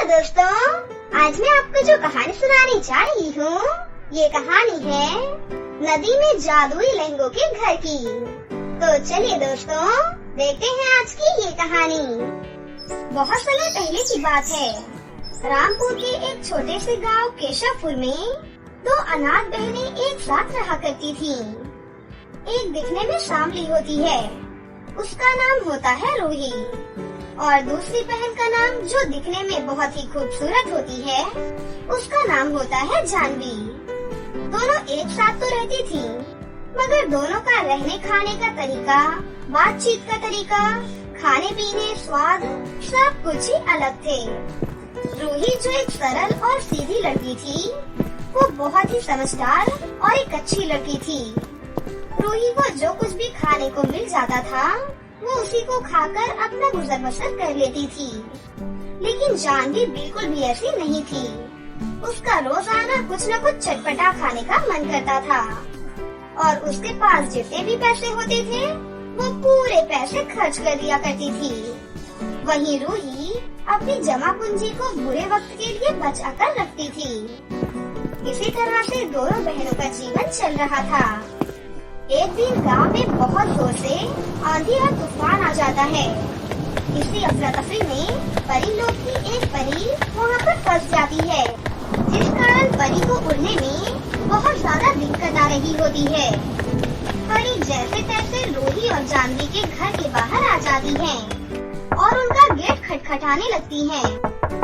दोस्तों, आज मैं आपको जो कहानी सुनाने जा रही हूँ, ये कहानी है नदी में जादुई लहंगों के घर की। तो चलिए दोस्तों, देखते हैं आज की ये कहानी। बहुत समय पहले की बात है। रामपुर के एक छोटे से गांव केशवपुर में दो अनाथ बहनें एक साथ रहा करती थीं। एक दिखने में सांवली होती है, उसका नाम होता है रूही, और दूसरी बहन का नाम जो दिखने में बहुत ही खूबसूरत होती है, उसका नाम होता है जानवी। दोनों एक साथ तो रहती थीं, मगर दोनों का रहने खाने का तरीका, बातचीत का तरीका, खाने पीने, स्वाद सब कुछ ही अलग थे। रूही जो एक सरल और सीधी लड़की थी, वो बहुत ही समझदार और एक अच्छी लड़की थी। रूही को जो कुछ भी खाने को मिल जाता था, वो उसी को खाकर अपना गुजर बसर कर लेती थी। लेकिन जानवी बिल्कुल भी ऐसी नहीं थी। उसका रोजाना कुछ न कुछ चटपटा खाने का मन करता था, और उसके पास जितने भी पैसे होते थे, वो पूरे पैसे खर्च कर दिया करती थी। वहीं रूही अपनी जमा पूंजी को बुरे वक्त के लिए बचा कर रखती थी। इसी तरह से दोनों बहनों का जीवन चल रहा था। एक दिन गांव में बहुत जोर से आंधी और तूफान आ जाता है। इसी अफरा तफरी में परी लोग की एक परी वहाँ पर फंस जाती है, जिस कारण परी को उड़ने में बहुत ज्यादा दिक्कत आ रही होती है। परी जैसे तैसे रूही और जानवी के घर के बाहर आ जाती है और उनका गेट खटखटाने लगती है।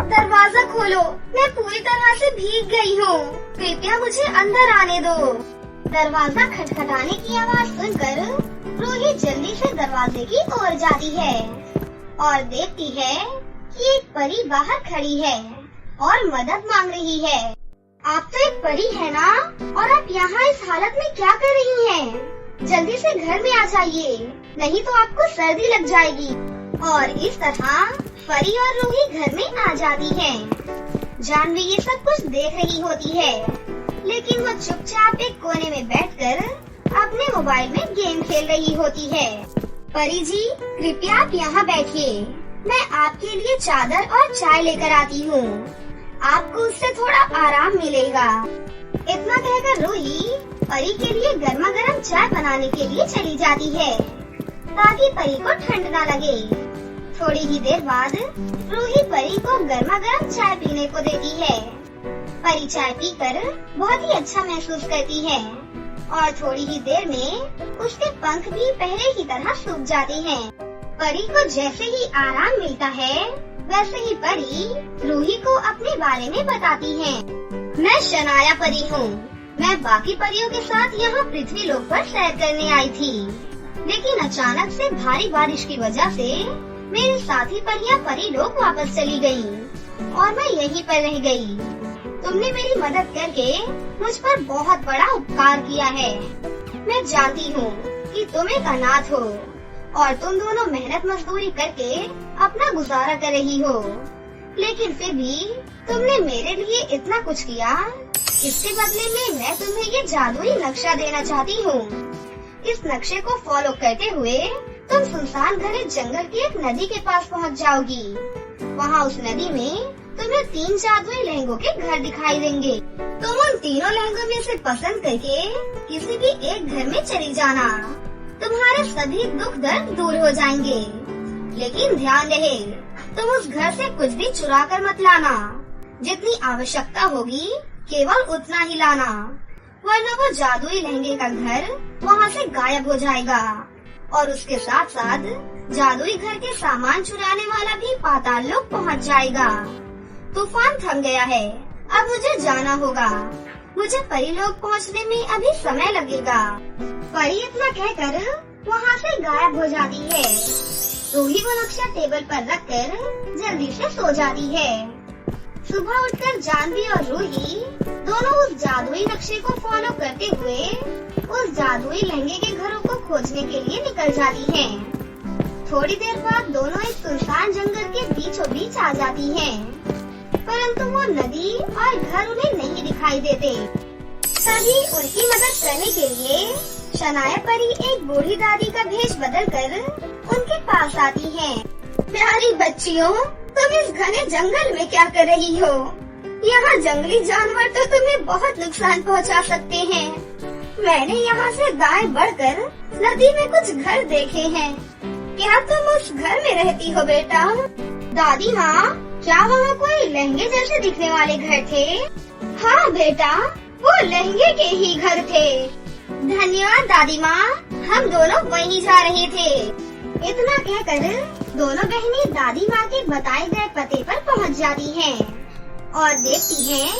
दरवाजा खोलो, मैं पूरी तरह से भीग गई हूँ, कृपया मुझे अंदर आने दो। दरवाजा खटखटाने की आवाज सुनकर रूही जल्दी से दरवाजे की ओर जाती है और देखती है कि एक परी बाहर खड़ी है और मदद मांग रही है। आप तो एक परी है ना, और आप यहाँ इस हालत में क्या कर रही हैं? जल्दी से घर में आ जाइए, नहीं तो आपको सर्दी लग जाएगी। और इस तरह परी और रूही घर में आ जाती है। जानवी ये सब कुछ देख रही होती है, लेकिन वो चुपचाप एक कोने में बैठकर अपने मोबाइल में गेम खेल रही होती है। परी जी, कृपया आप यहाँ बैठिए, मैं आपके लिए चादर और चाय लेकर आती हूँ, आपको उससे थोड़ा आराम मिलेगा। इतना कहकर रूही परी के लिए गर्मा गर्म चाय बनाने के लिए चली जाती है, ताकि परी को ठंड न लगे। थोड़ी ही देर बाद रूही परी को गर्मा गर्म चाय पीने को देती है। परी चाय पीकर बहुत ही अच्छा महसूस करती है, और थोड़ी ही देर में उसके पंख भी पहले की तरह सूख जाते हैं। परी को जैसे ही आराम मिलता है, वैसे ही परी रूही को अपने बारे में बताती है। मैं शनाया परी हूँ, मैं बाकी परियों के साथ यहाँ पृथ्वी लोक पर सैर करने आई थी, लेकिन अचानक से भारी बारिश की वजह से मेरी साथी परियां परी लोक वापस चली गयी और मैं यहीं पर रह गई। तुमने मेरी मदद करके मुझ पर बहुत बड़ा उपकार किया है। मैं जानती हूँ कि तुम एक अनाथ हो और तुम दोनों मेहनत मजदूरी करके अपना गुजारा कर रही हो, लेकिन फिर भी तुमने मेरे लिए इतना कुछ किया। इसके बदले में मैं तुम्हें ये जादुई नक्शा देना चाहती हूँ। इस नक्शे को फॉलो करते हुए तुम सुनसान घने जंगल की एक नदी के पास पहुँच जाओगी। वहाँ उस नदी में तुम्हें 3 जादुई लहंगों के घर दिखाई देंगे। तुम उन तीनों लहंगों में से पसंद करके किसी भी एक घर में चली जाना। तुम्हारे सभी दुख दर्द दूर हो जाएंगे, लेकिन ध्यान रहे, तुम उस घर से कुछ भी चुरा कर मत लाना। जितनी आवश्यकता होगी केवल उतना ही लाना, वरना वो जादुई लहंगे का घर वहाँ से गायब हो जाएगा, और उसके साथ साथ जादुई घर के सामान चुराने वाला भी पाताल लोक पहुँच जाएगा। तूफान थम गया है, अब मुझे जाना होगा। मुझे परी लोक पहुँचने में अभी समय लगेगा। परी इतना कहकर वहाँ से गायब हो जाती है। रूही वो नक्शा टेबल पर रखकर जल्दी से सो जाती है। सुबह उठकर जानवी और रूही दोनों उस जादुई नक्शे को फॉलो करते हुए उस जादुई लहंगे के घरों को खोजने के लिए निकल जाती हैं। थोड़ी देर बाद दोनों एक सुनसान जंगल के बीचों बीच आ जाती हैं, परंतु वो नदी और घर उन्हें नहीं दिखाई देते। तभी उनकी मदद करने के लिए शनाया परी एक बूढ़ी दादी का भेष बदलकर उनके पास आती है। प्यारी बच्चियों, तुम इस घने जंगल में क्या कर रही हो? यहाँ जंगली जानवर तो तुम्हें बहुत नुकसान पहुँचा सकते हैं। मैंने यहाँ से दाएं बढ़कर नदी में कुछ घर देखे हैं। क्या तुम उस घर में रहती हो बेटा? दादी माँ, क्या वहाँ कोई लहंगे जैसे दिखने वाले घर थे? हाँ बेटा, वो लहंगे के ही घर थे। धन्यवाद दादी माँ, हम दोनों वहीं जा रहे थे। इतना कहकर दोनों बहनें दादी माँ के बताए गए पते पर पहुँच जाती हैं और देखती हैं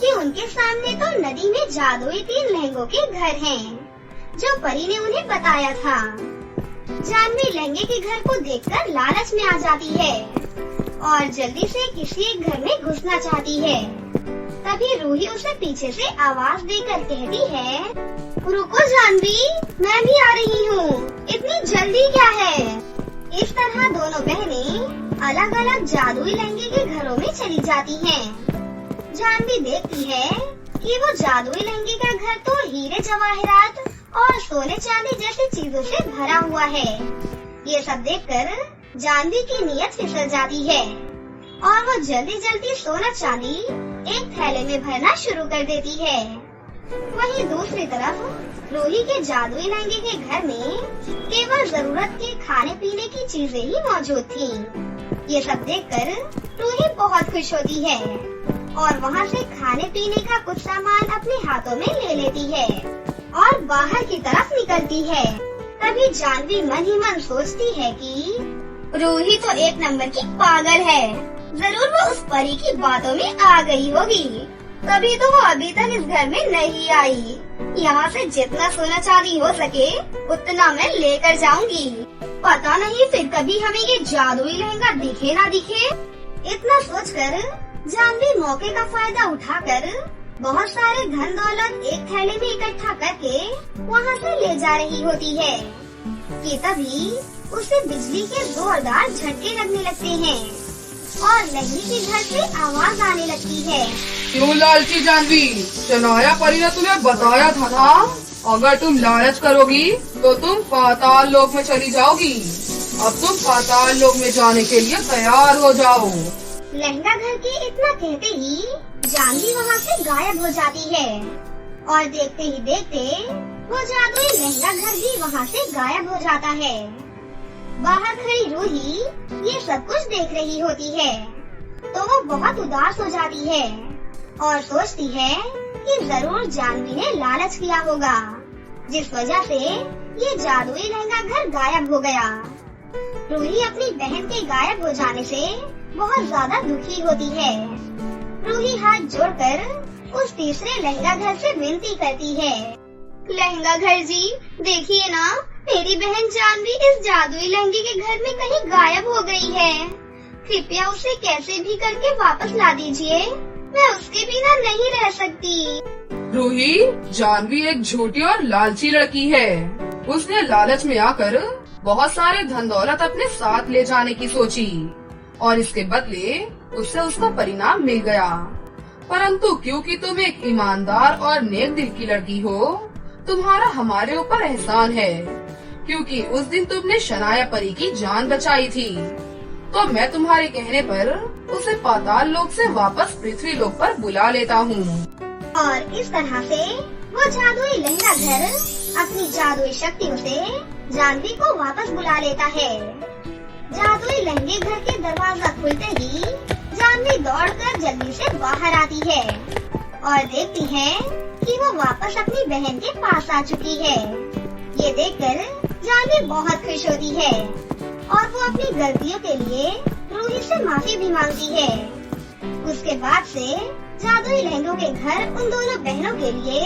कि उनके सामने तो नदी में जादुई 3 लहंगों के घर हैं, जो परी ने उन्हें बताया था। जानवी लहंगे के घर को देखकर लालच में आ जाती है और जल्दी से किसी एक घर में घुसना चाहती है। तभी रूही उसे पीछे से आवाज देकर कहती है, रुको जानवी, मैं भी आ रही हूँ, इतनी जल्दी क्या है? इस तरह दोनों बहनें अलग अलग जादुई लहंगे के घरों में चली जाती हैं। जानवी देखती है कि वो जादुई लहंगे का घर तो हीरे जवाहरात और सोने चांदी जैसी चीजों से भरा हुआ है। ये सब देखकर जानवी की नीयत फिसल जाती है और वो जल्दी जल्दी सोना चांदी एक थैले में भरना शुरू कर देती है। वहीं दूसरी तरफ रूही के जादुई लहंगे के घर में केवल जरूरत के खाने पीने की चीजें ही मौजूद थीं। ये सब देखकर रूही बहुत खुश होती है और वहाँ से खाने पीने का कुछ सामान अपने हाथों में ले लेती है और बाहर की तरफ निकलती है। तभी जानवी मन ही मन सोचती है कि रूही तो 1 नंबर की पागल है, जरूर वो उस परी की बातों में आ गई होगी, तभी तो वो अभी तक इस घर में नहीं आई। यहाँ से जितना सोना चांदी हो सके उतना मैं लेकर जाऊंगी। पता नहीं फिर कभी हमें ये जादुई लहंगा दिखे ना दिखे। इतना सोचकर जानवी मौके का फायदा उठाकर बहुत सारे धन दौलत एक थैले में इकट्ठा करके वहाँ से ले जा रही होती है कि तभी उसे बिजली के जोरदार झटके लगने लगते हैं और लहंगे के घर से आवाज आने लगती है। क्यों लालची जानवी, शनाया परी ने तुम्हें बताया था अगर तुम लालच करोगी तो तुम पाताल लोक में चली जाओगी। अब तुम पाताल लोक में जाने के लिए तैयार हो जाओ। लहंगा घर के इतना कहते ही जानवी वहाँ से गायब हो जाती है और देखते ही देखते वो जादुई लहंगा घर भी वहाँ से गायब हो जाता है। बाहर खड़ी रूही ये सब कुछ देख रही होती है तो वो बहुत उदास हो जाती है और सोचती है कि जरूर जानवी ने लालच किया होगा, जिस वजह से ये जादुई लहंगा घर गायब हो गया। रूही अपनी बहन के गायब हो जाने से बहुत ज्यादा दुखी होती है। रूही हाथ जोड़कर उस तीसरे लहंगा घर से विनती करती है, लहंगा घर जी, देखिए ना, मेरी बहन जानवी इस जादुई लहंगे के घर में कहीं गायब हो गई है। कृपया उसे कैसे भी करके वापस ला दीजिए, मैं उसके बिना नहीं रह सकती। रूही, जानवी एक झूठी और लालची लड़की है। उसने लालच में आकर बहुत सारे धन दौलत अपने साथ ले जाने की सोची और इसके बदले उससे उसका परिणाम मिल गया। परंतु क्योंकि तुम एक ईमानदार और नेक दिल की लड़की हो, तुम्हारा हमारे ऊपर एहसान है, क्योंकि उस दिन तुमने शनाया परी की जान बचाई थी। तो मैं तुम्हारे कहने पर उसे पाताल लोक से वापस पृथ्वी लोक पर बुला लेता हूँ। और इस तरह से वो जादुई लहंगा घर अपनी जादुई शक्तियों से जानवी को वापस बुला लेता है। जादुई लहंगे घर के दरवाजा खुलते ही जानवी दौड़कर जल्दी से बाहर आती है और देखती है कि वो वापस अपनी बहन के पास आ चुकी है। ये देखकर जानवी बहुत खुश होती है और वो अपनी गलतियों के लिए रूही से माफी भी मांगती है। उसके बाद से जादुई लहंगों के घर उन दोनों बहनों के लिए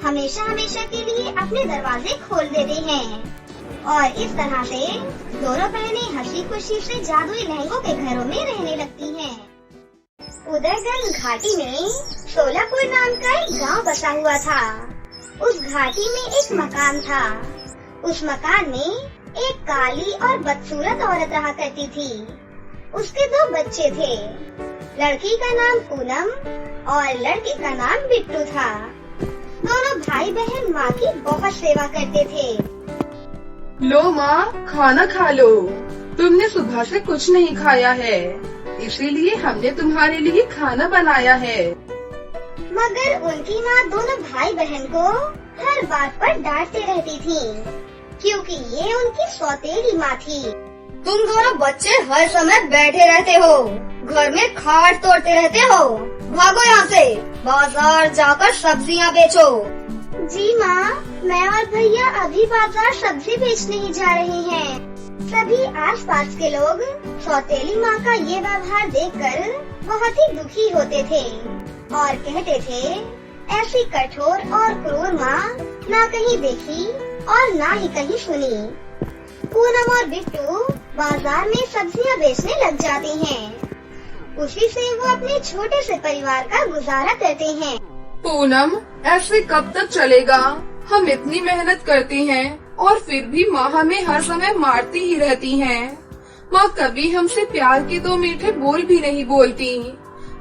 हमेशा हमेशा के लिए अपने दरवाजे खोल देते हैं और इस तरह से दोनों बहनें हंसी खुशी से जादुई लहंगों के घरों में रहने लगती हैं। उदयगंज घाटी में सोलापुर नाम का एक गांव बसा हुआ था। उस घाटी में एक मकान था। उस मकान में एक काली और बदसूरत औरत रहा करती थी। उसके 2 बच्चे थे। लड़की का नाम पूनम और लड़के का नाम बिट्टू था। दोनों भाई बहन माँ की बहुत सेवा करते थे। लो माँ, खाना खा लो। तुमने सुबह से कुछ नहीं खाया है, इसीलिए हमने तुम्हारे लिए खाना बनाया है। मगर उनकी माँ दोनों भाई बहन को हर बात पर डांटती रहती थी, क्योंकि ये उनकी सौतेली माँ थी। तुम दोनों बच्चे हर समय बैठे रहते हो, घर में खाट तोड़ते रहते हो। भागो यहाँ से, बाजार जाकर सब्जियाँ बेचो। जी माँ, मैं और भैया अभी बाजार सब्जी बेचने ही जा रहे हैं। सभी आसपास के लोग सौतेली माँ का ये व्यवहार देखकर बहुत ही दुखी होते थे और कहते थे, ऐसी कठोर और क्रूर माँ ना कहीं देखी और ना ही कहीं सुनी। पूनम और बिट्टू बाजार में सब्जियाँ बेचने लग जाते हैं। उसी से वो अपने छोटे से परिवार का गुजारा करते हैं। पूनम, ऐसे कब तक चलेगा? हम इतनी मेहनत करते हैं और फिर भी माँ हमें हर समय मारती ही रहती हैं। माँ कभी हमसे प्यार के 2 मीठे बोल भी नहीं बोलती।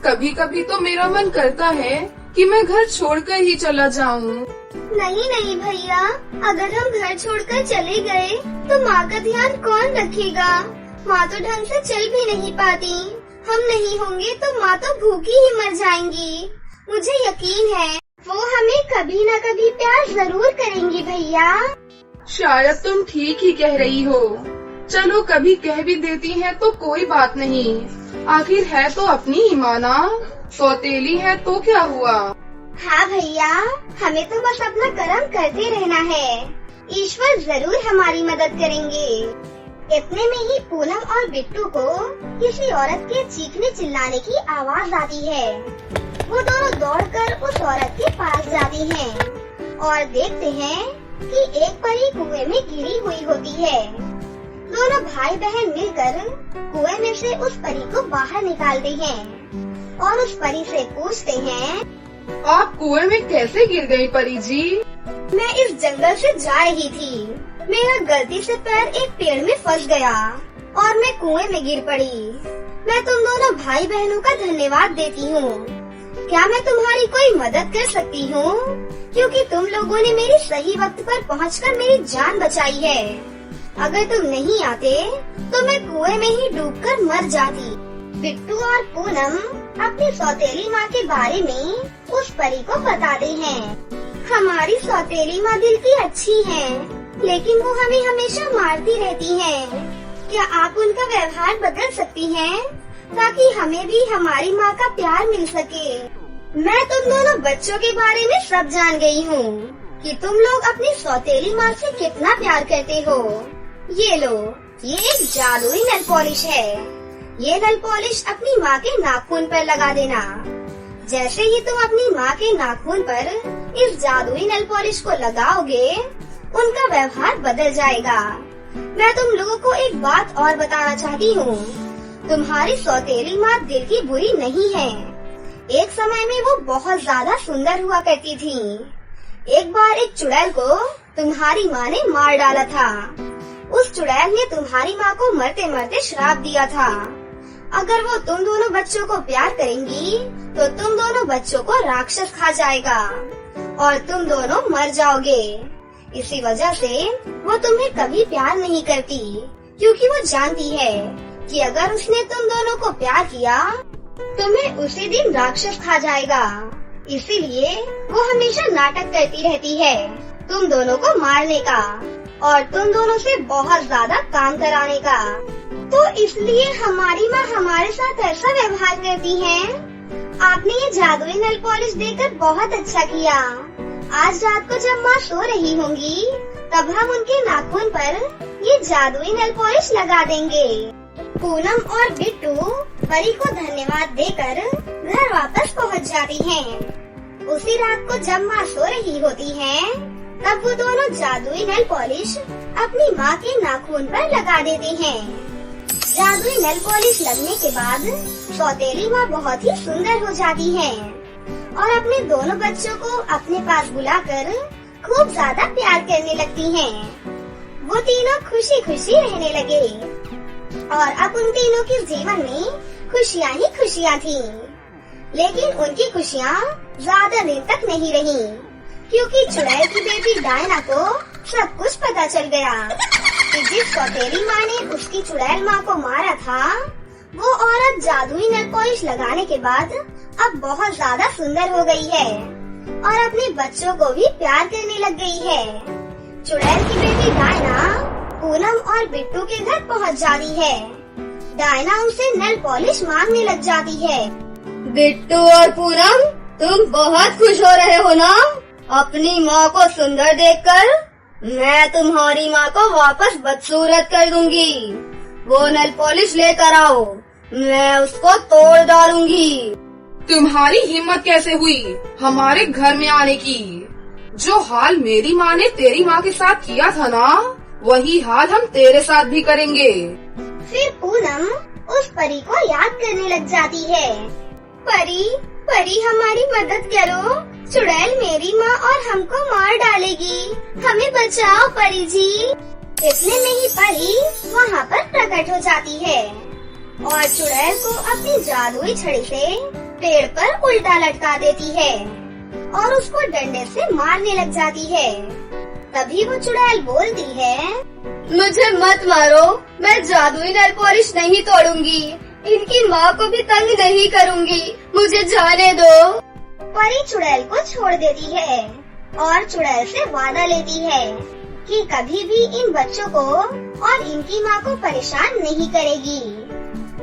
कभी कभी तो मेरा मन करता है कि मैं घर छोड़कर ही चला जाऊँ। नहीं भैया, अगर हम घर छोड़कर चले गए तो माँ का ध्यान कौन रखेगा? माँ तो ढंग से चल भी नहीं पाती। हम नहीं होंगे तो माँ तो भूखी ही मर जाएंगी। मुझे यकीन है वो हमें कभी न कभी प्यार जरूर करेंगी भैया। शायद तुम ठीक ही कह रही हो। चलो कभी कह भी देती हैं तो कोई बात नहीं, आखिर है तो अपनी ही माँ ना। सौतेली है तो क्या हुआ? हाँ भैया, हमें तो बस अपना कर्म करते रहना है। ईश्वर जरूर हमारी मदद करेंगे। इतने में ही पूनम और बिट्टू को किसी औरत के चीखने चिल्लाने की आवाज आती है। वो दोनों दौड़कर उस औरत के पास जाती हैं और देखते हैं कि एक परी कुएं में गिरी हुई होती है। दोनों भाई बहन मिलकर कुएं में से उस परी को बाहर निकालते हैं और उस परी से पूछते हैं, आप कुएं में कैसे गिर गई परी जी? मैं इस जंगल से जा रही थी, मेरा गलती से पैर एक पेड़ में फंस गया और मैं कुएं में गिर पड़ी। मैं तुम दोनों भाई बहनों का धन्यवाद देती हूँ। क्या मैं तुम्हारी कोई मदद कर सकती हूँ? क्योंकि तुम लोगों ने मेरी सही वक्त पर पहुँचकर मेरी जान बचाई है। अगर तुम नहीं आते तो मैं कुएं में ही डूबकर मर जाती। बिट्टू और पूनम अपनी सौतेली माँ के बारे में उस परी को बताते हैं। हमारी सौतेली माँ दिल की अच्छी है, लेकिन वो हमें हमेशा मारती रहती है। क्या आप उनका व्यवहार बदल सकती हैं, ताकि हमें भी हमारी माँ का प्यार मिल सके? मैं तुम दोनों बच्चों के बारे में सब जान गई हूँ कि तुम लोग अपनी सौतेली माँ से कितना प्यार करते हो। ये लो, ये एक जादुई नेल पॉलिश है। ये नेल पॉलिश अपनी माँ के नाखून पर लगा देना। जैसे ही तुम अपनी माँ के नाखून पर इस जादुई नेल पॉलिश को लगाओगे, उनका व्यवहार बदल जाएगा। मैं तुम लोगों को एक बात और बताना चाहती हूँ। तुम्हारी सौतेली माँ दिल की बुरी नहीं है। एक समय में वो बहुत ज्यादा सुंदर हुआ करती थी। एक बार एक चुड़ैल को तुम्हारी माँ ने मार डाला था। उस चुड़ैल ने तुम्हारी माँ को मरते मरते श्राप दिया था। अगर वो तुम दोनों बच्चों को प्यार करेंगी तो तुम दोनों बच्चों को राक्षस खा जाएगा और तुम दोनों मर जाओगे। इसी वजह से वो तुम्हें कभी प्यार नहीं करती, क्योंकि वो जानती है कि अगर उसने तुम दोनों को प्यार किया तुम्हें उसी दिन राक्षस खा जाएगा। इसीलिए वो हमेशा नाटक करती रहती है तुम दोनों को मारने का और तुम दोनों से बहुत ज्यादा काम कराने का। तो इसलिए हमारी माँ हमारे साथ ऐसा व्यवहार करती है। आपने ये जादुई नेल पॉलिश देकर बहुत अच्छा किया। आज रात को जब माँ सो रही होंगी तब हम उनके नाखून पर ये जादुई नेल पॉलिश लगा देंगे। पूनम और बिट्टू परी को धन्यवाद देकर घर वापस पहुँच जाती हैं। उसी रात को जब माँ सो रही होती हैं, तब वो दोनों जादुई नेल पॉलिश अपनी माँ के नाखून पर लगा देते हैं। जादुई नेल पॉलिश लगने के बाद सौतेली माँ बहुत ही सुंदर हो जाती है और अपने दोनों बच्चों को अपने पास बुलाकर खूब ज्यादा प्यार करने लगती हैं। वो तीनों खुशी खुशी रहने लगे और अब उन तीनों के जीवन में खुशियाँ ही खुशियाँ थीं। लेकिन उनकी खुशियाँ ज्यादा दिन तक नहीं रहीं, क्योंकि चुड़ैल की बेटी डायना को सब कुछ पता चल गया। कि जिस सौतेली माँ ने उसकी चुड़ैल माँ को मारा था, वो औरत जादुई नेल पॉलिश लगाने के बाद अब बहुत ज्यादा सुंदर हो गई है और अपने बच्चों को भी प्यार करने लग गई है। चुड़ैल की बेटी डायना पूनम और बिट्टू के घर पहुंच जाती है। डायना उनसे नेल पॉलिश मांगने लग जाती है। बिट्टू और पूनम, तुम बहुत खुश हो रहे हो ना? अपनी माँ को सुंदर देखकर मैं तुम्हारी माँ को वापस बदसूरत कर दूंगी। वो नेल पॉलिश लेकर आओ, मैं उसको तोड़ डालूंगी। तुम्हारी हिम्मत कैसे हुई हमारे घर में आने की? जो हाल मेरी माँ ने तेरी माँ के साथ किया था ना, वही हाल हम तेरे साथ भी करेंगे। फिर पूनम उस परी को याद करने लग जाती है। परी हमारी मदद करो, चुड़ैल मेरी माँ और हमको मार डालेगी, हमें बचाओ परी जी। इतने में ही परी वहाँ पर प्रकट हो जाती है और चुड़ैल को अपनी जादुई छड़ी से पेड़ पर उल्टा लटका देती है और उसको डंडे से मारने लग जाती है। तभी वो चुड़ैल बोलती है, मुझे मत मारो, मैं जादुई नेल पॉलिश नहीं तोड़ूंगी, इनकी माँ को भी तंग नहीं करूंगी, मुझे जाने दो। परी चुड़ैल को छोड़ देती है और चुड़ैल से वादा लेती है कि कभी भी इन बच्चों को और इनकी माँ को परेशान नहीं करेगी।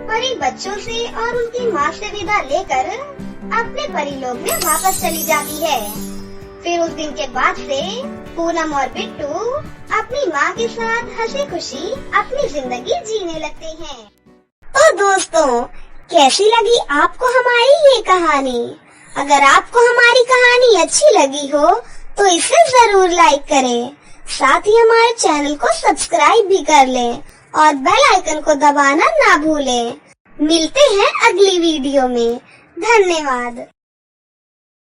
परी बच्चों से और उनकी माँ से विदा लेकर अपने परीलोक में वापस चली जाती है। फिर उस दिन के बाद से पूनम और बिट्टू अपनी माँ के साथ हंसी खुशी अपनी जिंदगी जीने लगते हैं। तो दोस्तों, कैसी लगी आपको हमारी ये कहानी? अगर आपको हमारी कहानी अच्छी लगी हो तो इसे जरूर लाइक करें, साथ ही हमारे चैनल को सब्सक्राइब भी कर लें और बेल आइकन को दबाना ना भूलें। मिलते हैं अगली वीडियो में। धन्यवाद।